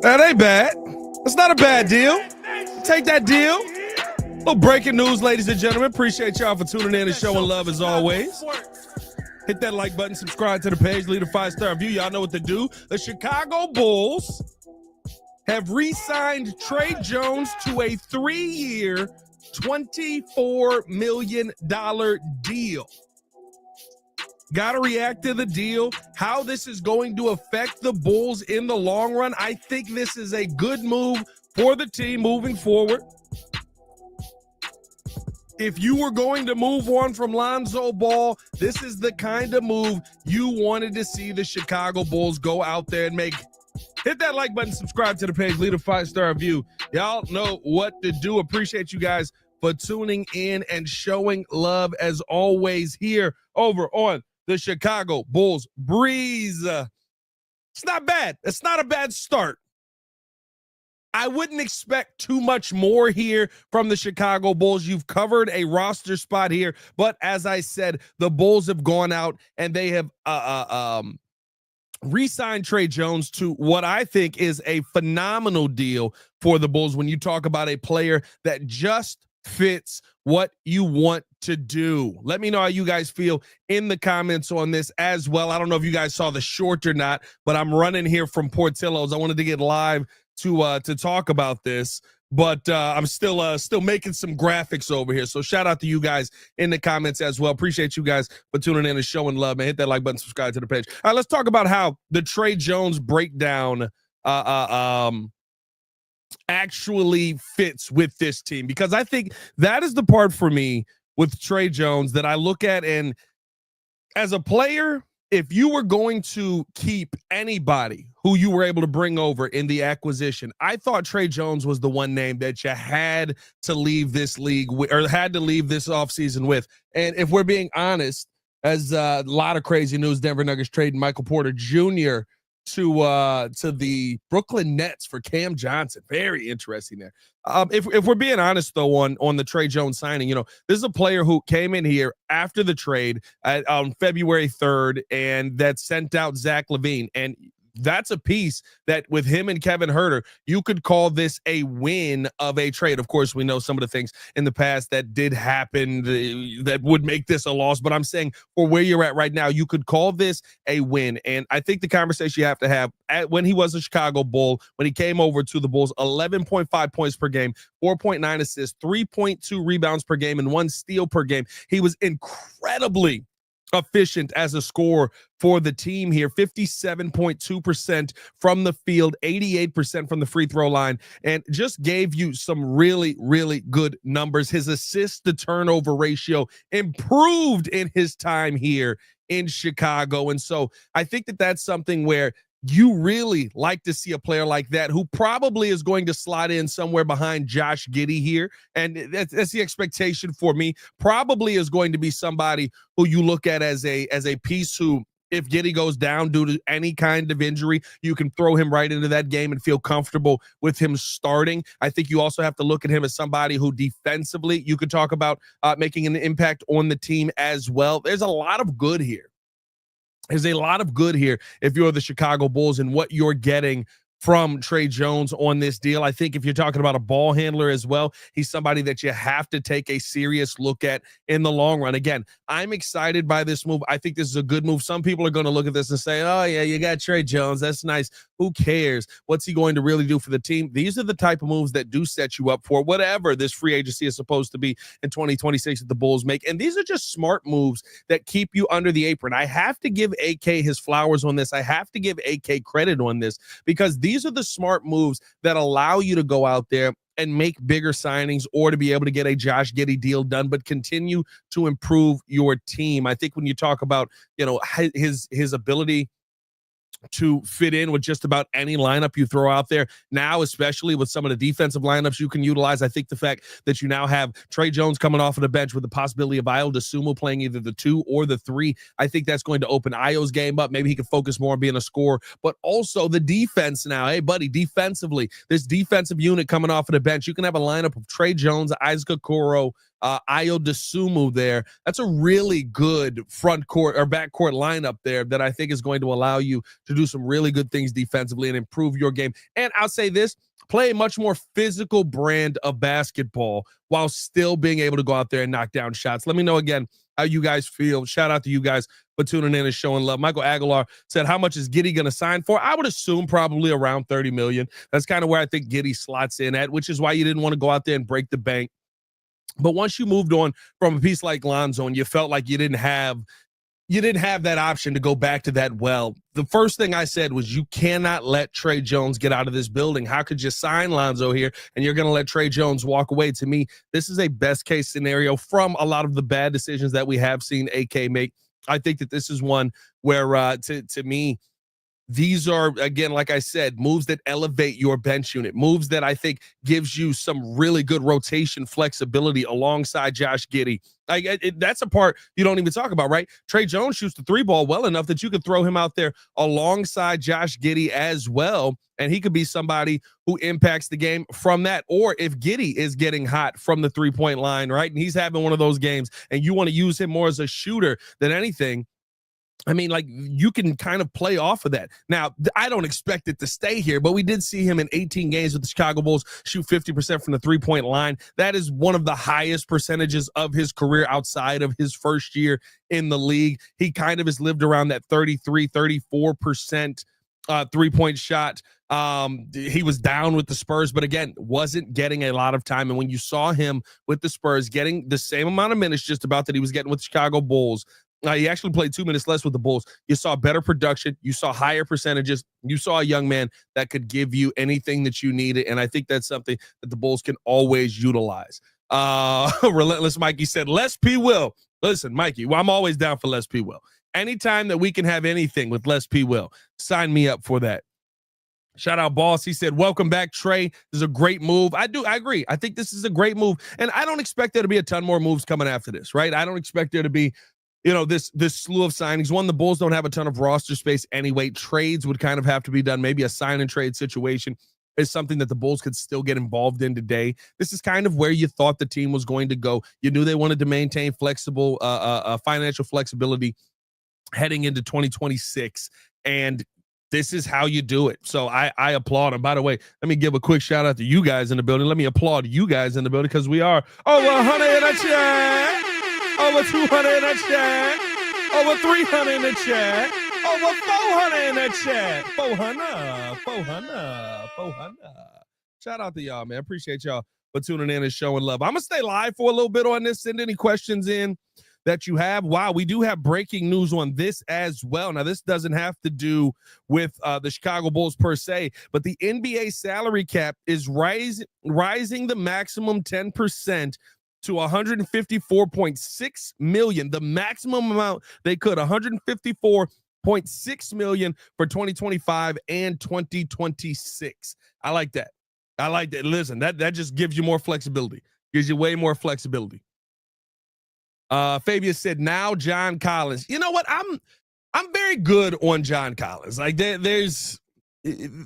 That ain't bad. That's not a bad deal. Take that deal. Little breaking news, ladies and gentlemen. Appreciate y'all for tuning in and showing love as always. Hit that like button, subscribe to the page, leave a 5-star review. Y'all know what to do. The Chicago Bulls have re-signed Tre Jones to a 3-year, $24 million deal. Got to react to the deal, how this is going to affect the Bulls in the long run. I think this is a good move for the team moving forward. If you were going to move on from Lonzo Ball, this is the kind of move you wanted to see the Chicago Bulls go out there and make. Hit that like button, subscribe to the page, leave a 5-star review. Y'all know what to do. Appreciate you guys for tuning in and showing love as always here over on the Chicago Bulls Breeze. It's not bad. It's not a bad start. I wouldn't expect too much more here from the Chicago Bulls. You've covered a roster spot here, but as I said, the Bulls have gone out and they have re-signed Tre Jones to what I think is a phenomenal deal for the Bulls when you talk about a player that just fits what you want to do. Let me know how you guys feel in the comments on this as well. I don't know if you guys saw the short or not, but I'm running here from Portillo's. I wanted to get live to talk about this, but I'm still making some graphics over here. So shout out to you guys in the comments as well. Appreciate you guys for tuning in and showing love, man. Hit that like button, subscribe to the page. All right, let's talk about how the Tre Jones breakdown actually fits with this team, because I think that is the part for me with Tre Jones that I look at, and as a player, if you were going to keep anybody who you were able to bring over in the acquisition, I thought Tre Jones was the one name that you had to leave this league with, or had to leave this offseason with. And if we're being honest, as a lot of crazy news, Denver Nuggets trading Michael Porter Jr. to the Brooklyn Nets for Cam Johnson. Very interesting there. If we're being honest though, on the Tre Jones signing, this is a player who came in here after the trade on February 3rd, and that sent out Zach LaVine, and that's a piece that with him and Kevin Huerter, you could call this a win of a trade. Of course, we know some of the things in the past that did happen that would make this a loss, but I'm saying for where you're at right now, you could call this a win. And I think the conversation you have to have when he was a Chicago Bull, when he came over to the Bulls, 11.5 points per game, 4.9 assists, 3.2 rebounds per game, and 1 steal per game. He was incredibly efficient as a scorer for the team here. 57.2% from the field, 88% from the free throw line, and just gave you some really, really good numbers. His assist to turnover ratio improved in his time here in Chicago. And so I think that that's something where you really like to see a player like that, who probably is going to slide in somewhere behind Josh Giddey here. And that's the expectation for me. Probably is going to be somebody who you look at as a piece who, if Giddey goes down due to any kind of injury, you can throw him right into that game and feel comfortable with him starting. I think you also have to look at him as somebody who defensively, you could talk about making an impact on the team as well. There's a lot of good here. There's a lot of good here if you're the Chicago Bulls and what you're getting from Tre Jones on this deal. I think if you're talking about a ball handler as well, he's somebody that you have to take a serious look at in the long run. Again, I'm excited by this move. I think this is a good move. Some people are going to look at this and say, oh yeah, you got Tre Jones. That's nice. Who cares? What's he going to really do for the team? These are the type of moves that do set you up for whatever this free agency is supposed to be in 2026 that the Bulls make. And these are just smart moves that keep you under the apron. I have to give AK his flowers on this. I have to give AK credit on this, because these are the smart moves that allow you to go out there and make bigger signings, or to be able to get a Josh Giddey deal done, but continue to improve your team. I think when you talk about, his ability to fit in with just about any lineup you throw out there now, especially with some of the defensive lineups you can utilize. I think the fact that you now have Tre Jones coming off of the bench with the possibility of Ayo Dosunmu playing either the 2 or the 3, I think that's going to open Ayo's game up. Maybe he can focus more on being a scorer, but also the defense now. Hey, buddy, defensively, this defensive unit coming off of the bench, you can have a lineup of Tre Jones, Isaac Okoro, Ayo Dosunmu there. That's a really good front court or back court lineup there that I think is going to allow you to do some really good things defensively and improve your game. And I'll say this, play a much more physical brand of basketball while still being able to go out there and knock down shots. Let me know again how you guys feel. Shout out to you guys for tuning in and showing love. Michael Aguilar said, how much is Giddey going to sign for? I would assume probably around $30 million. That's kind of where I think Giddey slots in at, which is why you didn't want to go out there and break the bank. But once you moved on from a piece like Lonzo and you felt like you didn't have that option to go back to that well, the first thing I said was you cannot let Tre Jones get out of this building. How could you sign Lonzo here and you're going to let Tre Jones walk away? To me, this is a best case scenario from a lot of the bad decisions that we have seen AK make. I think that this is one where, to me, these are, again, like I said, moves that elevate your bench unit, moves that I think gives you some really good rotation flexibility alongside Josh Giddey. That's a part you don't even talk about, right? Tre Jones shoots the three ball well enough that you could throw him out there alongside Josh Giddey as well, and he could be somebody who impacts the game from that. Or if Giddey is getting hot from the three-point line, right, and he's having one of those games, and you want to use him more as a shooter than anything, I mean, like, you can kind of play off of that. Now, I don't expect it to stay here, but we did see him in 18 games with the Chicago Bulls shoot 50% from the three-point line. That is one of the highest percentages of his career outside of his first year in the league. He kind of has lived around that 33, 34% three-point shot. He was down with the Spurs, but again, wasn't getting a lot of time. And when you saw him with the Spurs getting the same amount of minutes just about that he was getting with the Chicago Bulls, he actually played 2 minutes less with the Bulls. You saw better production. You saw higher percentages. You saw a young man that could give you anything that you needed. And I think that's something that the Bulls can always utilize. Relentless Mikey said, Les P. Will. Listen, Mikey, well, I'm always down for Les P. Will. Anytime that we can have anything with Les P. Will, sign me up for that. Shout out Boss. He said, welcome back, Trey. This is a great move. I agree. I think this is a great move. And I don't expect there to be a ton more moves coming after this, right? I don't expect there to be, this slew of signings. One, the Bulls don't have a ton of roster space anyway. Trades would kind of have to be done. Maybe a sign and trade situation is something that the Bulls could still get involved in today. This is kind of where you thought the team was going to go. You knew they wanted to maintain flexible, financial flexibility heading into 2026. And this is how you do it. So I applaud them. By the way, let me give a quick shout out to you guys in the building. Let me applaud you guys in the building because we are over 100 in the chat, over 200 in the chat, over 300 in the chat, over 400 in the chat, 400. Shout out to y'all, man. Appreciate y'all for tuning in and showing love. I'm going to stay live for a little bit on this. Send any questions in that you have. Wow, we do have breaking news on this as well. Now, this doesn't have to do with the Chicago Bulls per se, but the NBA salary cap is rising the maximum 10% to $154.6 million. The maximum amount they could, $154.6 million for 2025 and 2026. I like that. Listen, that just gives you more flexibility. Gives you way more flexibility. Fabian said, now John Collins. You know what? I'm very good on John Collins. Like there's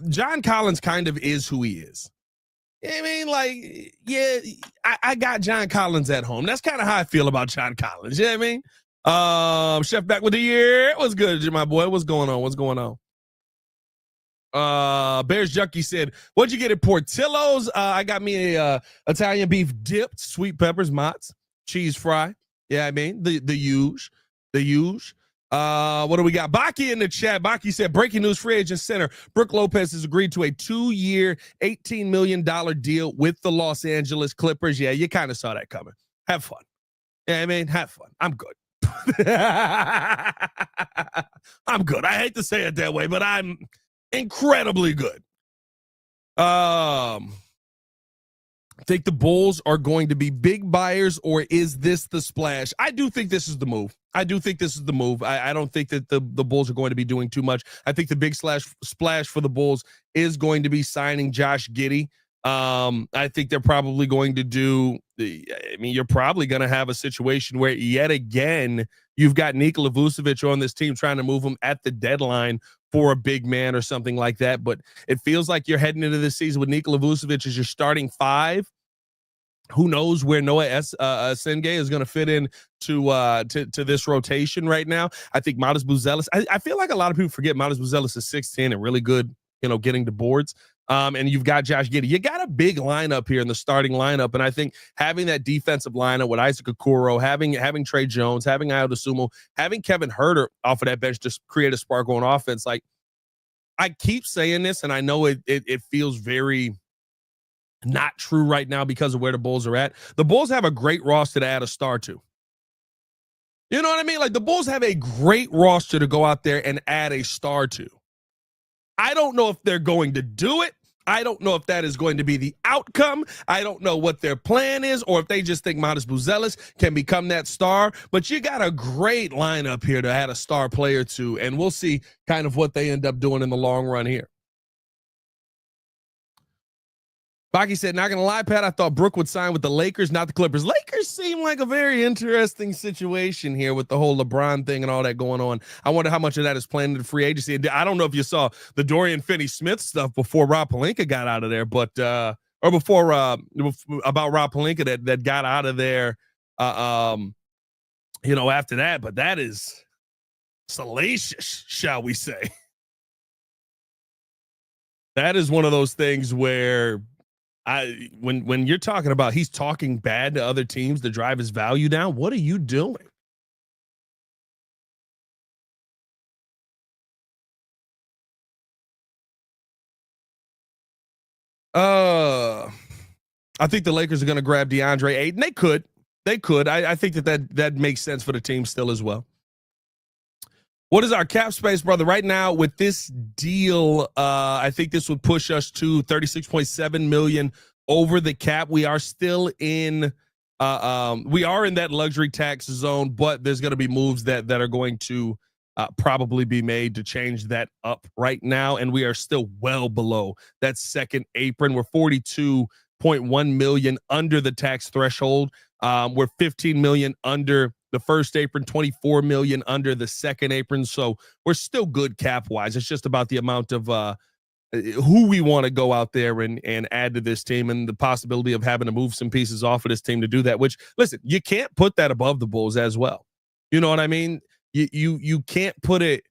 John Collins kind of is who he is. I mean, like, yeah, I got John Collins at home. That's kind of how I feel about John Collins. You know what I mean? Chef back with the year. What's good, my boy? What's going on? Bears Junkie said, what'd you get at Portillo's? I got me a Italian beef dipped, sweet peppers, mozz, cheese fry. Yeah, I mean, the huge. What do we got? Baki in the chat. Baki said, breaking news, free agent center Brook Lopez has agreed to a 2-year, $18 million deal with the Los Angeles Clippers. Yeah, you kind of saw that coming. Have fun. Yeah, I mean, have fun. I'm good. I'm good. I hate to say it that way, but I'm incredibly good. Think the Bulls are going to be big buyers, or is this the splash? I do think this is the move. I don't think that the Bulls are going to be doing too much. I think the big splash for the Bulls is going to be signing Josh Giddey. I think they're probably going to do you're probably going to have a situation where yet again you've got Nikola Vucevic on this team trying to move him at the deadline for a big man or something like that. But it feels like you're heading into this season with Nikola Vucevic as your starting five. Who knows where Noah Senge is going to fit in to this rotation right now? I think Modest Buzelis. I feel like a lot of people forget Modest Buzelis is 6'10" and really good, getting the boards. And you've got Josh Giddey. You got a big lineup here in the starting lineup, and I think having that defensive lineup with Isaac Okoro, having Tre Jones, having Ayo Dosunmu, having Kevin Huerter off of that bench to create a spark on offense. Like, I keep saying this, and I know it feels very not true right now because of where the Bulls are at. The Bulls have a great roster to add a star to. You know what I mean? Like, the Bulls have a great roster to go out there and add a star to. I don't know if they're going to do it. I don't know if that is going to be the outcome. I don't know what their plan is, or if they just think Modest Buzelis can become that star. But you got a great lineup here to add a star player to, and we'll see kind of what they end up doing in the long run here. Baki said, not going to lie, Pat, I thought Brook would sign with the Lakers, not the Clippers. Lakers seem like a very interesting situation here with the whole LeBron thing and all that going on. I wonder how much of that is planned in free agency. I don't know if you saw the Dorian Finney-Smith stuff before Rob Pelinka got out of there, but or before about Rob Pelinka that got out of there, after that. But that is salacious, shall we say. That is one of those things where when you're talking about he's talking bad to other teams to drive his value down, what are you doing? I think the Lakers are going to grab DeAndre Ayton. They could. I think that makes sense for the team still as well. What is our cap space, brother? Right now with this deal, I think this would push us to 36.7 million over the cap. We are still in that luxury tax zone, but there's going to be moves that are going to probably be made to change that up right now, and we are still well below that second apron. We're 42.1 million under the tax threshold. We're 15 million under the first apron, 24 million under the second apron. So we're still good cap wise. It's just about the amount of who we want to go out there and add to this team, and the possibility of having to move some pieces off of this team to do that, which, listen, you can't put that above the Bulls as well. You know what I mean? You can't put it,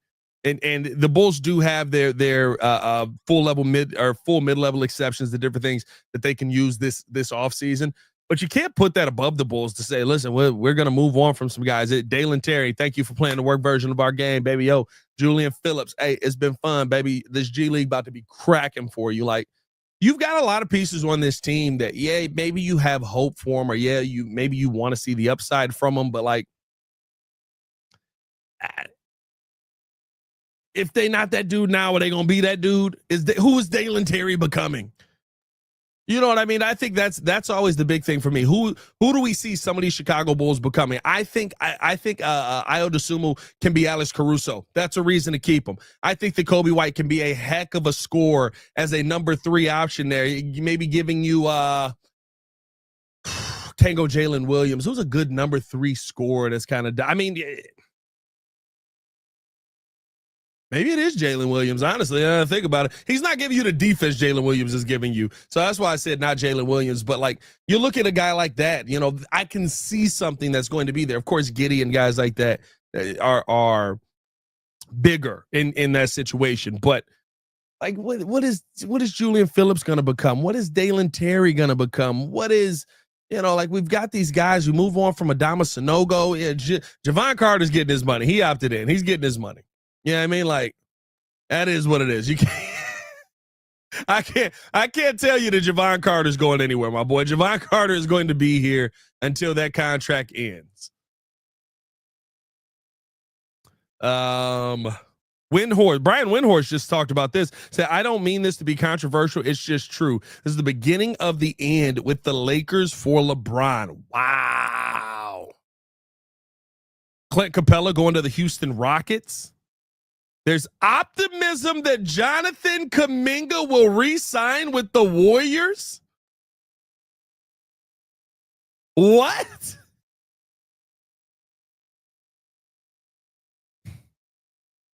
and the Bulls do have their full mid-level exceptions to different things that they can use this offseason. But you can't put that above the Bulls to say, listen, we're going to move on from some guys. Dalen Terry, thank you for playing the work version of our game, baby. Yo, Julian Phillips, hey, it's been fun, baby. This G League about to be cracking for you. Like, you've got a lot of pieces on this team that, yeah, maybe you have hope for them, or yeah, maybe you want to see the upside from them, but like, if they not that dude now, are they going to be that dude? Who is Dalen Terry becoming? You know what I mean? I think that's always the big thing for me. Who do we see some of these Chicago Bulls becoming? I think Ayo Dosunmu can be Alex Caruso. That's a reason to keep him. I think that Kobe White can be a heck of a scorer as a number 3 option there. Maybe giving you Tango Jalen Williams, who's a good number 3 scorer. That's kind of, I mean, maybe it is Jalen Williams, honestly. I think about it. He's not giving you the defense Jalen Williams is giving you. So that's why I said not Jalen Williams. But, like, you look at a guy like that, I can see something that's going to be there. Of course, Giddey and guys like that are bigger in that situation. But, like, what is Julian Phillips going to become? What is Dalen Terry going to become? What is, like, we've got these guys who move on from Adama Sanogo. Yeah, Javon Carter's getting his money. He opted in. He's getting his money. You know what I mean? Like, that is what it is. You can't. I can't tell you that Javon Carter's going anywhere, my boy. Javon Carter is going to be here until that contract ends. Brian Windhorst just talked about this. Said, I don't mean this to be controversial. It's just true. This is the beginning of the end with the Lakers for LeBron. Wow. Clint Capella going to the Houston Rockets. There's optimism that Jonathan Kuminga will re-sign with the Warriors. What?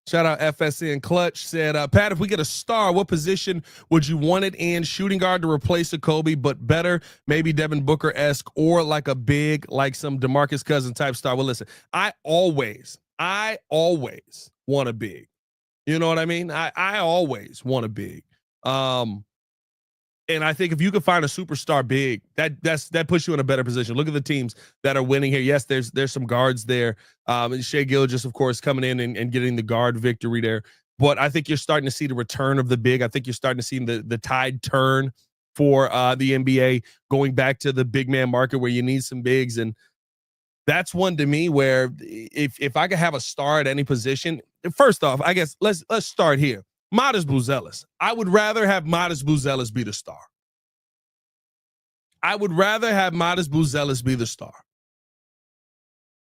Shout out FSN Clutch said, Pat, if we get a star, what position would you want it in? Shooting guard to replace a Kobe, but better, maybe Devin Booker-esque, or like a big, like some DeMarcus Cousins type star. Well, listen, I always want a big. You know what I mean? I always want a big. And I think if you could find a superstar big, that puts you in a better position. Look at the teams that are winning here. Yes, there's some guards there. And Shai Gilgeous, of course, coming in and getting the guard victory there. But I think you're starting to see the return of the big. I think you're starting to see the tide turn for the NBA, going back to the big man market where you need some bigs. And that's one to me where if I could have a star at any position, first off, I guess let's start here. Modest Buzelis. I would rather have Modest Buzelis be the star. I would rather have Modest Buzelis be the star.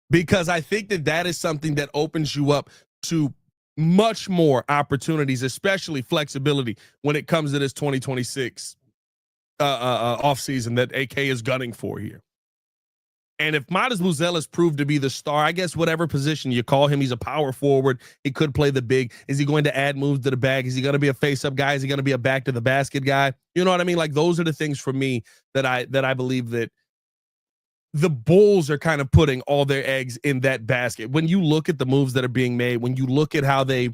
Because I think that is something that opens you up to much more opportunities, especially flexibility when it comes to this 2026 offseason that AK is gunning for here. And if Modest Buzelis proved to be the star, I guess whatever position you call him, he's a power forward. He could play the big. Is he going to add moves to the bag? Is he going to be a face-up guy? Is he going to be a back to the basket guy? You know what I mean? Like, those are the things for me that I believe that the Bulls are kind of putting all their eggs in that basket. When you look at the moves that are being made, when you look at how they've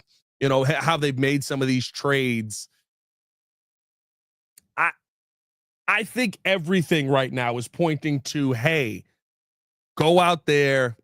made some of these trades, I think everything right now is pointing to, hey, go out there,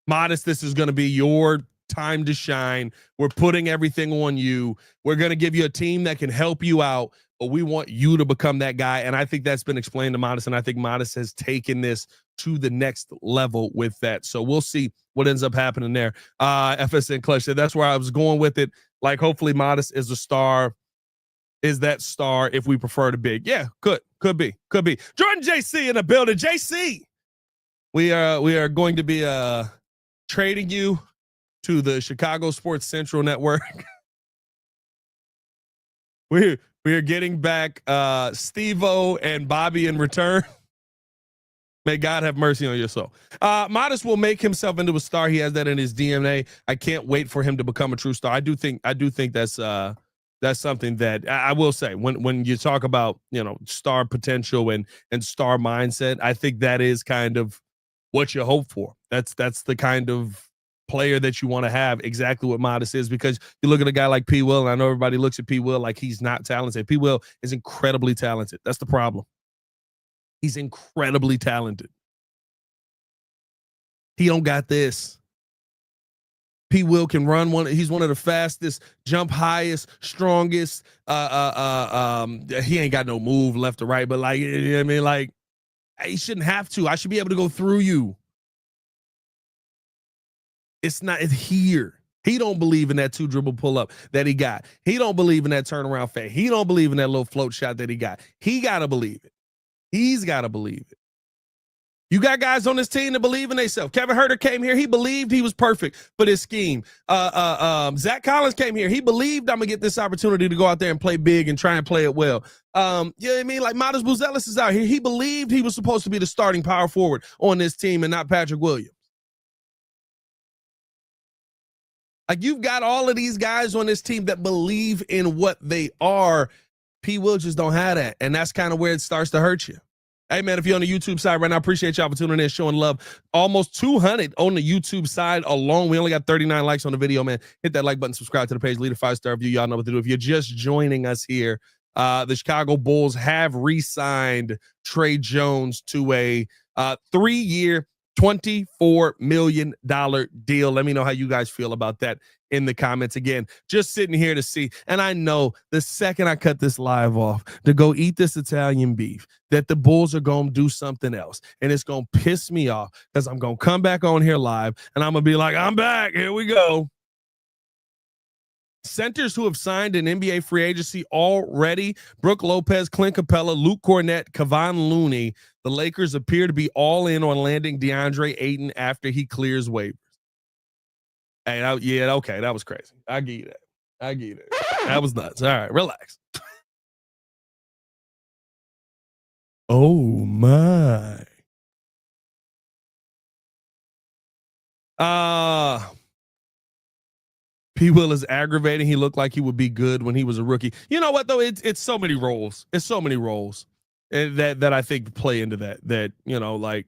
Modest, this is going to be your time to shine. We're putting everything on you. We're going to give you a team that can help you out, but we want you to become that guy. And I think that's been explained to Modest, and I think Modest has taken this to the next level with that. So we'll see what ends up happening there. FSN Clutch said that's where I was going with it. Like, hopefully Modest is a star. Is that star if we prefer to big? Yeah, could be. Jordan JC in the building. JC. We are going to be trading you to the Chicago Sports Central Network. we are getting back Steve-O and Bobby in return. May God have mercy on your soul. Modest will make himself into a star. He has that in his DNA. I can't wait for him to become a true star. I do think that's something that I will say when you talk about, star potential and star mindset. I think that is kind of what you hope for. That's the kind of player that you want to have, exactly what Modest is, because you look at a guy like P. Will, and I know everybody looks at P. Will like he's not talented. P. Will is incredibly talented. That's the problem. He's incredibly talented. He don't got this. P. Will can run he's one of the fastest, jump highest, strongest. He ain't got no move left or right, but like, you know what I mean? Like, he shouldn't have to. I should be able to go through you. It's here. He don't believe in that 2-dribble pull-up that he got. He don't believe in that turnaround fade. He don't believe in that little float shot that he got. He got to believe it. He's got to believe it. You got guys on this team that believe in themselves. Kevin Huerter came here. He believed he was perfect for this scheme. Zach Collins came here. He believed I'm going to get this opportunity to go out there and play big and try and play it well. You know what I mean? Like, Modest Buzelis is out here. He believed he was supposed to be the starting power forward on this team and not Patrick Williams. Like, you've got all of these guys on this team that believe in what they are. P. Will just don't have that. And that's kind of where it starts to hurt you. Hey, man, if you're on the YouTube side right now, appreciate y'all for tuning in, showing love. Almost 200 on the YouTube side alone. We only got 39 likes on the video, man. Hit that like button, subscribe to the page, leave a 5-star review. Y'all know what to do. If you're just joining us here, the Chicago Bulls have re-signed Tre Jones to a 3-year, $24 million deal. Let me know how you guys feel about that in the comments. Again, just sitting here to see, and I know the second I cut this live off to go eat this Italian beef, that the Bulls are going to do something else, and it's going to piss me off because I'm going to come back on here live, and I'm going to be like, I'm back. Here we go. Centers who have signed an NBA free agency already: Brook Lopez, Clint Capella, Luke Cornett, Kevon Looney. The Lakers appear to be all in on landing DeAndre Ayton after he clears waivers. Hey, okay, that was crazy. I get you that. That was nuts. All right, relax. Oh my. P. Will is aggravating. He looked like he would be good when he was a rookie. You know what though? It's so many roles. It's so many roles that I think play into that. That like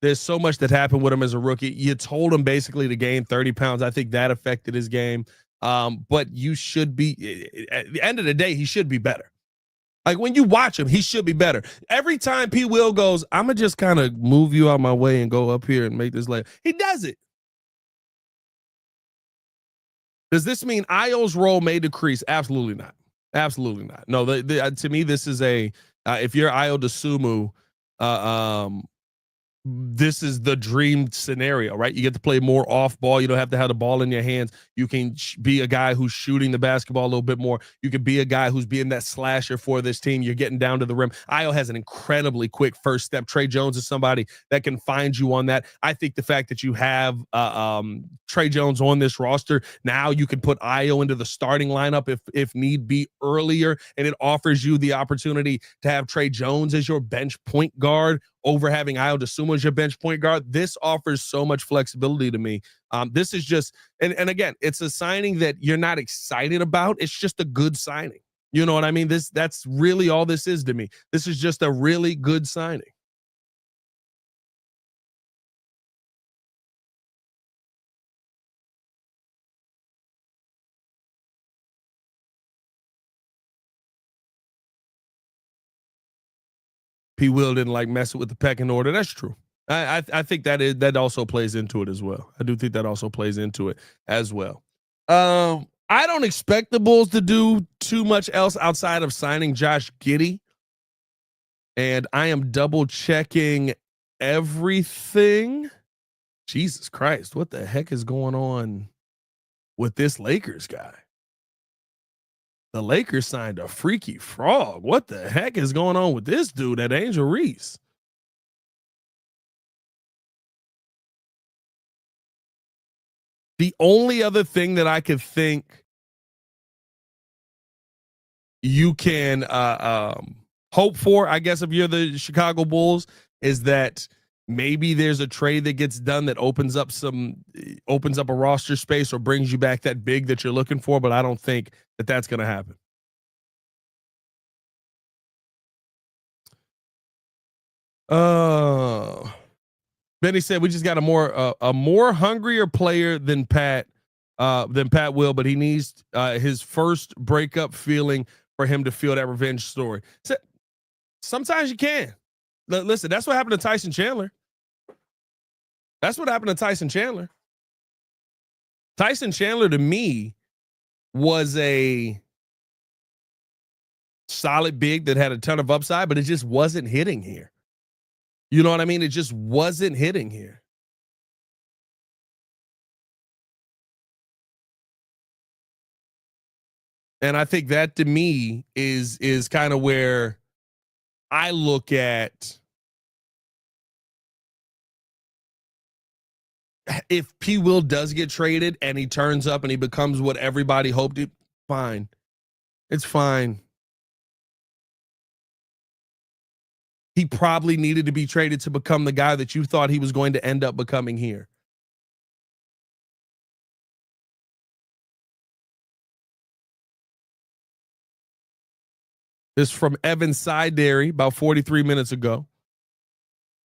there's so much that happened with him as a rookie. You told him basically to gain 30 pounds. I think that affected his game. But you should be at the end of the day, he should be better. Like when you watch him, he should be better. Every time P. Will goes, I'm gonna just kind of move you out my way and go up here and make this lay. He does it. Does this mean Io's role may decrease? Absolutely not. Absolutely not. No, to me, this is if you're Io DeSumo, this is the dream scenario, right? You get to play more off ball. You don't have to have the ball in your hands. You can be a guy who's shooting the basketball a little bit more. You can be a guy who's being that slasher for this team. You're getting down to the rim. Io has an incredibly quick first step. Tre Jones is somebody that can find you on that. I think the fact that you have Tre Jones on this roster, now you can put Io into the starting lineup if need be earlier, and it offers you the opportunity to have Tre Jones as your bench point guard over having Io DeSumo as your bench point guard. This offers so much flexibility to me. This is just, and again, it's a signing that you're not excited about. It's just a good signing. You know what I mean? That's really all this is to me. This is just a really good signing. P. Will didn't like messing with the pecking order. That's true. I think that also plays into it as well. I do think that also plays into it as well. I don't expect the Bulls to do too much else outside of signing Josh Giddey. And I am double checking everything. Jesus Christ, what the heck is going on with this Lakers guy? The Lakers signed a freaky frog. What the heck is going on with this dude at Angel Reese? The only other thing that I could think you can hope for, I guess, if you're the Chicago Bulls, is that maybe there's a trade that gets done that opens up a roster space or brings you back that big that you're looking for. But I don't think that that's going to happen. Benny said we just got a more hungrier player than Pat Will, but he needs his first breakup feeling for him to feel that revenge story. So, sometimes you can. Listen, that's what happened to Tyson Chandler. That's what happened to Tyson Chandler. Tyson Chandler, to me, was a solid big that had a ton of upside, but it just wasn't hitting here. You know what I mean? It just wasn't hitting here. And I think that to me is kind of where I look at if P. Will does get traded and he turns up and he becomes what everybody hoped he, fine. It's fine. He probably needed to be traded to become the guy that you thought he was going to end up becoming here. This is from Evan Sideri about 43 minutes ago.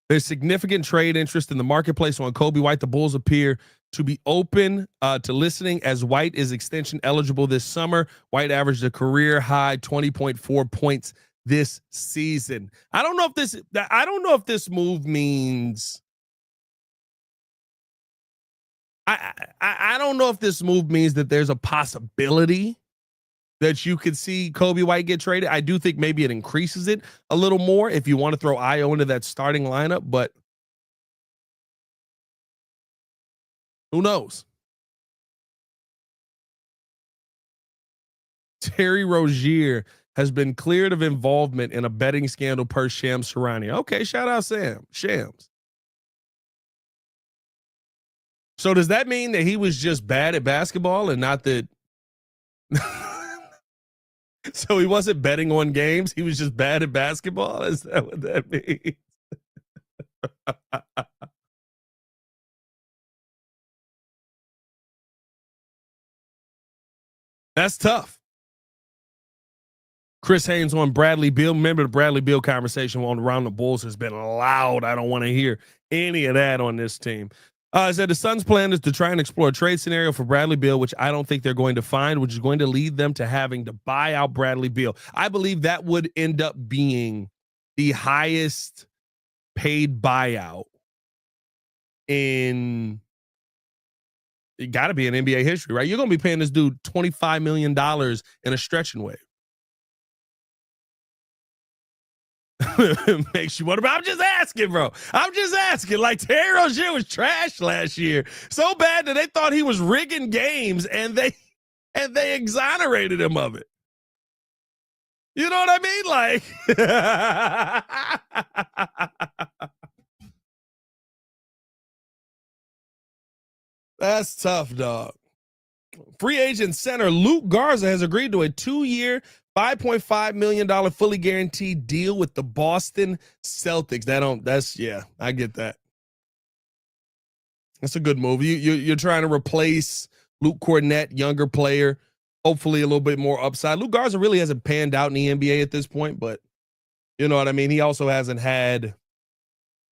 There's significant trade interest in the marketplace on Kobe White. The Bulls appear to be open to listening as White is extension eligible this summer. White averaged a career high 20.4 points this season. I don't know if this move means I don't know if this move means that there's a possibility that you could see Kobe White get traded. I do think maybe it increases it a little more if you want to throw Io into that starting lineup, but who knows? Terry Rozier has been cleared of involvement in a betting scandal per Shams Charania. Okay, shout out Shams. So does that mean that he was just bad at basketball and not that? So he wasn't betting on games. He was just bad at basketball. Is that what that means? That's tough. Chris Haynes on Bradley Beal. Remember the Bradley Beal conversation on Around the Bulls has been loud. I don't want to hear any of that on this team. Said the Suns' plan is to try and explore a trade scenario for Bradley Beal, which I don't think they're going to find, which is going to lead them to having to buy out Bradley Beal. I believe that would end up being the highest paid buyout in, it got to be in NBA history, right? You're going to be paying this dude $25 million in a stretching wave. Makes you wonder. I'm just asking, bro. I'm just asking. Like, Terry Rozier was trash last year, so bad that they thought he was rigging games, and they exonerated him of it. You know what I mean? Like, that's tough, dog. Free agent center Luke Garza has agreed to a 2-year, $5.5 million fully guaranteed deal with the Boston Celtics. Yeah, I get that. That's a good move. You're trying to replace Luke Cornett, younger player, hopefully a little bit more upside. Luke Garza really hasn't panned out in the NBA at this point, but you know what I mean? He also hasn't had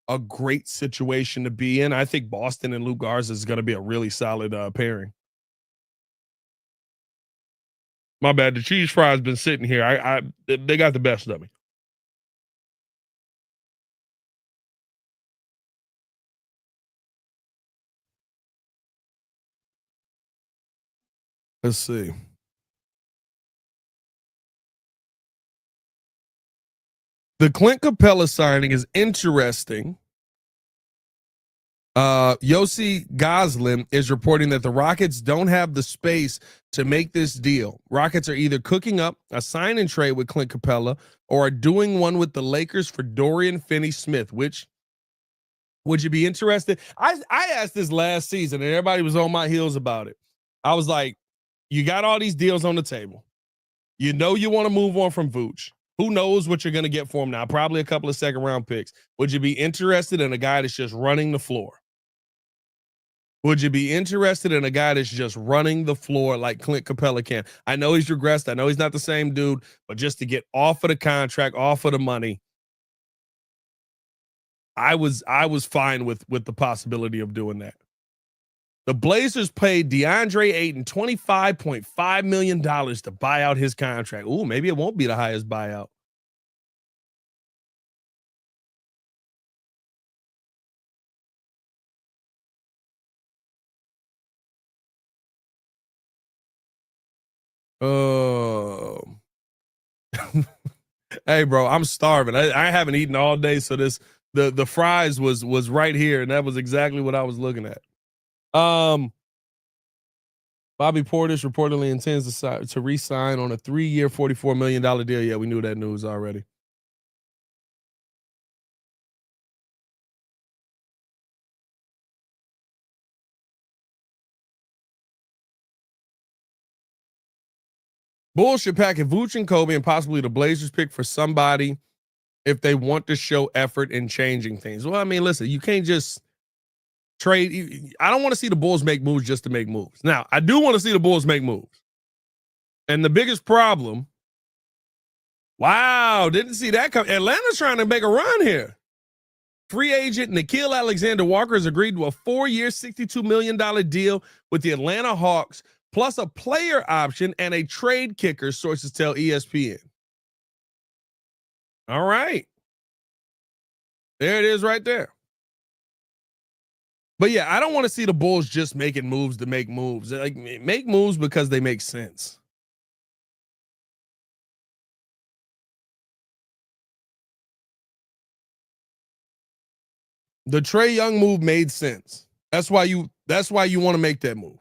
a great situation to be in. I think Boston and Luke Garza is going to be a really solid pairing. My bad. The cheese fry's been sitting here. They got the best of me. Let's see. The Clint Capella signing is interesting. Yossi Goslin is reporting that the Rockets don't have the space to make this deal. Rockets are either cooking up a sign and trade with Clint Capella or are doing one with the Lakers for Dorian Finney-Smith, which would you be interested? I asked this last season and everybody was on my heels about it. I was like, you got all these deals on the table. You know you want to move on from Vooch. Who knows what you're going to get for him now? Probably a couple of second-round picks. Would you be interested in a guy that's just running the floor? Would you be interested in a guy that's just running the floor like Clint Capella can? I know he's regressed. I know he's not the same dude, but just to get off of the contract, off of the money, I was fine with the possibility of doing that. The Blazers paid DeAndre Ayton $25.5 million to buy out his contract. Ooh, maybe it won't be the highest buyout. Oh. Hey, bro, I'm starving. I haven't eaten all day, so the fries was right here, and that was exactly what I was looking at. Bobby Portis reportedly intends to re-sign on a 3-year, $44 million deal. Yeah, we knew that news already. Bullshit packet Vooch and Kobe and possibly the Blazers pick for somebody if they want to show effort in changing things. Well, I mean, listen, you can't just trade. I don't want to see the Bulls make moves just to make moves. Now, I do want to see the Bulls make moves. And the biggest problem, wow, didn't see that come. Atlanta's trying to make a run here. Free agent Nickeil Alexander-Walker has agreed to a 4-year, $62 million deal with the Atlanta Hawks, plus a player option and a trade kicker, sources tell ESPN. All right. There it is right there. But yeah, I don't want to see the Bulls just making moves to make moves. Like, make moves because they make sense. The Trae Young move made sense. That's why you want to make that move.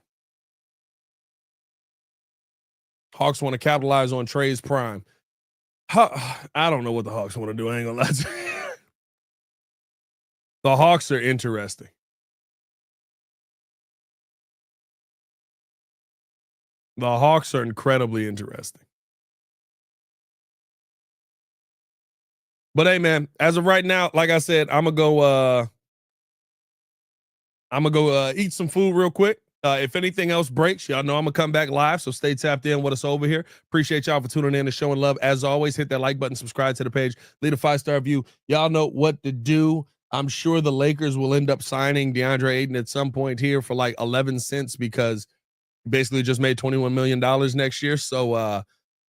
Hawks want to capitalize on Trae's prime. I don't know what the Hawks want to do. I ain't gonna lie to you. The Hawks are interesting. The Hawks are incredibly interesting. But hey, man, as of right now, like I said, I'm gonna go eat some food real quick. If anything else breaks, y'all know I'm going to come back live, so stay tapped in with us over here. Appreciate y'all for tuning in and showing love. As always, hit that like button, subscribe to the page, leave a 5-star review. Y'all know what to do. I'm sure the Lakers will end up signing DeAndre Ayton at some point here for like 11 cents because he basically just made $21 million next year. So,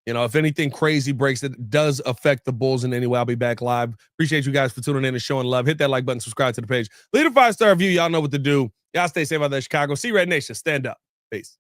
if anything crazy breaks that does affect the Bulls in any way, I'll be back live. Appreciate you guys for tuning in and showing love. Hit that like button, subscribe to the page. Leave a 5-star review. Y'all know what to do. Y'all stay safe out there, Chicago. See Red Nation. Stand up. Peace.